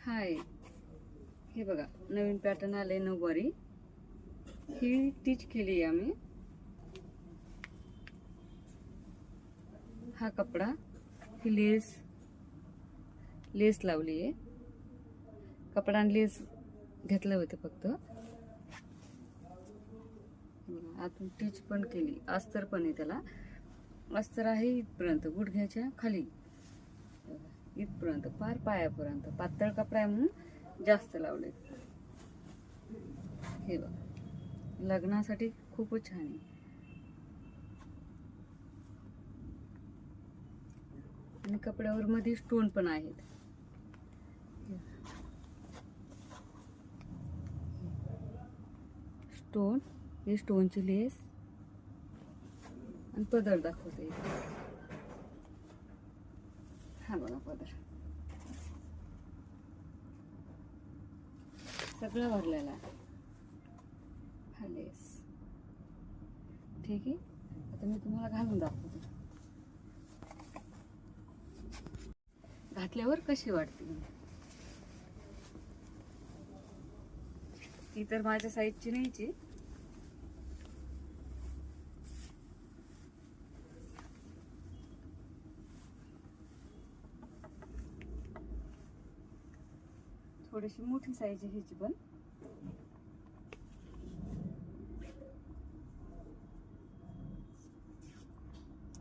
हाय, हे बघा नवीन पॅटर्न आले नऊवारी. ही टीच केली आम्ही. हा कपडा, ही लेस लावली आहे. कपडा आणि लेस घेतलं होतं फक्त. आतून टीच पण केली. अस्तर पण आहे त्याला. अस्तर आहे इथपर्यंत, गुडघ्याच्या खाली इथपर्यंत, पार पायापर्यंत. पातळ कपडा आहे म्हणून जास्त लावले. हे बघा, लग्नासाठी खूपच छान आहे. आणि कपड्यावर मध्ये स्टोन पण आहेत. स्टोन, हे स्टोनची लेस आणि पदर दाखवते. हा बघा पदर सगळं भरलेला आहे. हा लेस. ठीक आहे, आता मी तुम्हाला घालून दाखवते. घातल्यावर कशी वाटते. ती तर माझ्या साईजची नाहीची. थोडीशी मोठी साईज आहे ह्याची पण.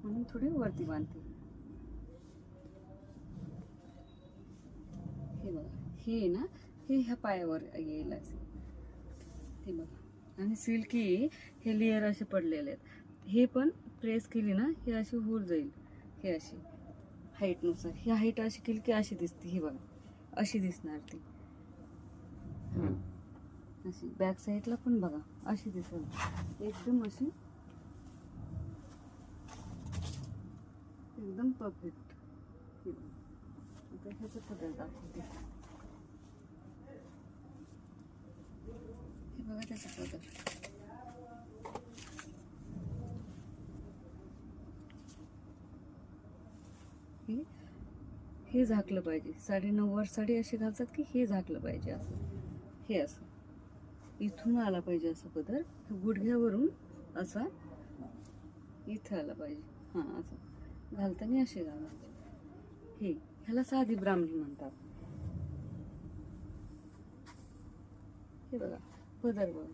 म्हणून थोडी वरती बांधते. हे बघा, हे ना, हे ह्या पायावर येईल असे. हे बघा, आणि सिल्की हे लेअर असे पडलेले आहेत. हे पण प्रेस केली ना, हे अशी होऊन जाईल. हे अशी हाईटनुसार, ही हाईट अशी केली की अशी दिसते. हे बघा, अशी दिसणार ती. अशी बॅक साईडला पण बघा अशी दिसेल, एकदम अशी, एकदम परफेक्ट. आता ह्याचं पदर दाखवते. हे बघा त्याचा पदर. हे झाकलं पाहिजे. 9.5 साडी अशी घालतात की हे झाकलं पाहिजे असं. हे असं इथून आला पाहिजे असं पदर, गुडघ्यावरून असा इथं आला पाहिजे. हां, असं घालताना असे घालायचे. हे ह्याला साधी ब्राह्मणी म्हणतात. हे बघा पदर बघा.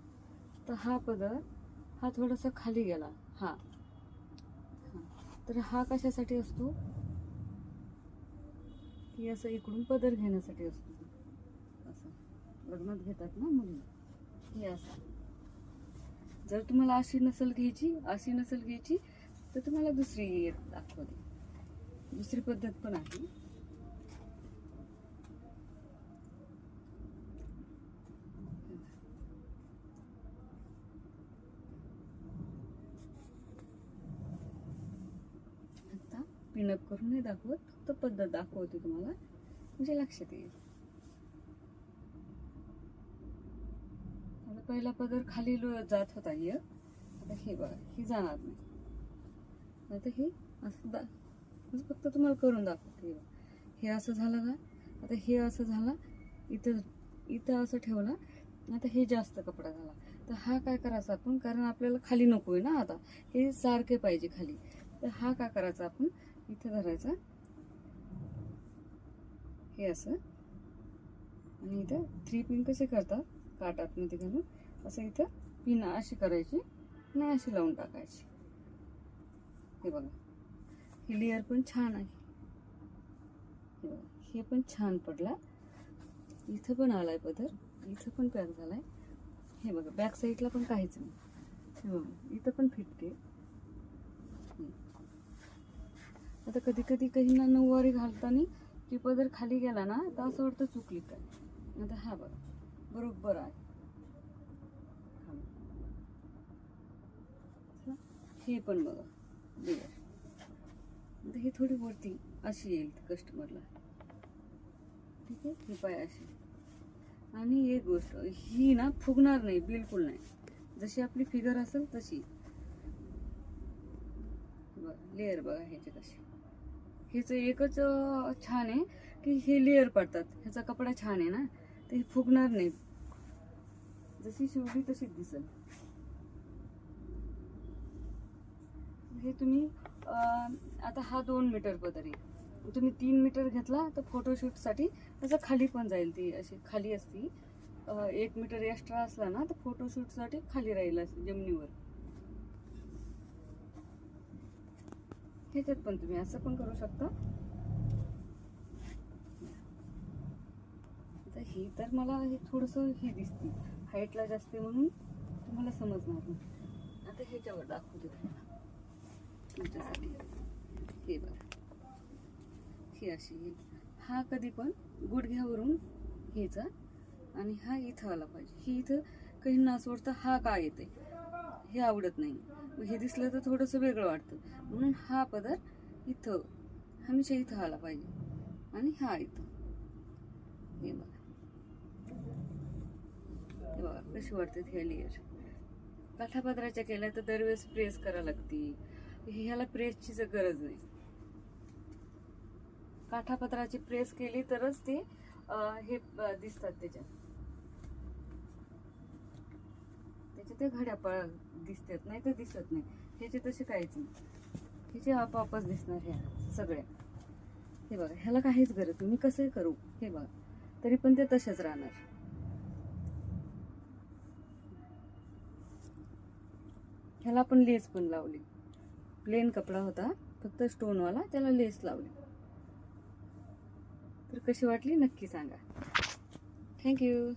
तर हा पदर हा थोडासा खाली गेला. हा, तर हा कशासाठी असतो की असं इकडून पदर घेण्यासाठी असतो. असं लग्नात घेतात ना मुली. हे असं. जर तुम्हाला अशी नसेल घ्यायची तर तुम्हाला दुसरी दाखवते. दुसरी पद्धत पण आहे. आता पिनअप करून नाही दाखवत, फक्त पद्धत दाखवते तुम्हाला, म्हणजे लक्षात येईल. आता पहिला पदर खाली जात होता. हे आता हे बघा, हे जाणार नाही. आता हे असं फक्त तुम्हाला करून दाखवते. हे असं झालं का, आता हे असं झालं, इथं असं ठेवलं. आता हे जास्त कपडा झाला, तर हा काय करायचा आपण, कारण आपल्याला खाली नकोय ना, आता हे सारखे पाहिजे खाली. तर हा काय करायचा आपण, इथं धरायचा हे असं, आणि इथं 3 पिन कसे करतात काटात मध्ये घालून, असं इथं पिन अशी करायची आणि अशी लावून टाकायची. हे बघा, ही लेअर पण छान आहे. हे बघा, हे पण छान पडला. इथं पण आलाय पदर, इथं पण पॅक झालाय. हे बघा, बॅक साईडला पण काहीच नाही. हे बघा, इथं पण फिटते. आता कधी कधी काहींना नऊवारी घालताना ती पदर खाली गेला ना, तर असं वाटतं चुकली काय. आता हा बघा, बरोबर आहे. हे पण बघा लेअर. आता ही थोडी वरती अशी येईल कस्टमरला. ठीक आहे, ही पाय अशी. आणि एक गोष्ट, ही ना फुगणार नाही, बिलकुल नाही. जशी आपली फिगर असेल तशी. बघा लेअर बघा ह्याचे कशी. ह्याचं एकच छान आहे की हे लेअर पडतात. ह्याचा कपडा छान आहे ना, ते हे फुगणार नाही. जशी शिवली तशीच दिसेल. हे तुम्ही आता हा 2 मीटर पदर आहे, तुम्ही 3 मीटर घेतला तर फोटोशूटसाठी त्याचं खाली पण जाईल. ती अशी खाली असती. 1 मीटर एक्स्ट्रा असला ना तर फोटोशूटसाठी खाली राहील असं जमिनीवर. ह्याच्यात पण तुम्ही असं पण करू शकता. आता ही तर मला हे थोडंसं ही दिसते, हाईटला जास्त आहे म्हणून तुम्हाला समजणार नाही. आता ह्याच्यावर दाखवते तुम्हाला तुमच्यासाठी. हे बघा, ही अशी येईल. हा कधी पण गुडघ्यावरून घ्यायचा आणि हा इथं आला पाहिजे. ही इथं काही ना सोडता हा का येते हे आवडत नाही. हे दिसलं तर थोडंसं वेगळं वाटतं, म्हणून हा पदर इथं हमेशा इथं आला पाहिजे आणि हा इथं. हे बघा, हे बघा कशी वाटते हे लेअर. काठापदराच्या केल्या तर दरवेळेस प्रेस करायला लागते. ह्याला प्रेसची गरज नाही. काठापदराची प्रेस केली तरच ते हे दिसतात. त्याच्या घड्या दिसतात, नाही तर दिसत नाही. ह्याचे तसे काहीच नाही, ह्याचे आपोआपच दिसणार ह्या सगळ्या. हे बघा, ह्याला काहीच गरज नाही. मी कसं करू हे बघा, तरी पण ते तसेच राहणार. ह्याला आपण लेस पण लावली. प्लेन कपडा होता, फक्त स्टोनवाला, त्याला लेस लावली. तर कशी वाटली नक्की सांगा. थँक्यू.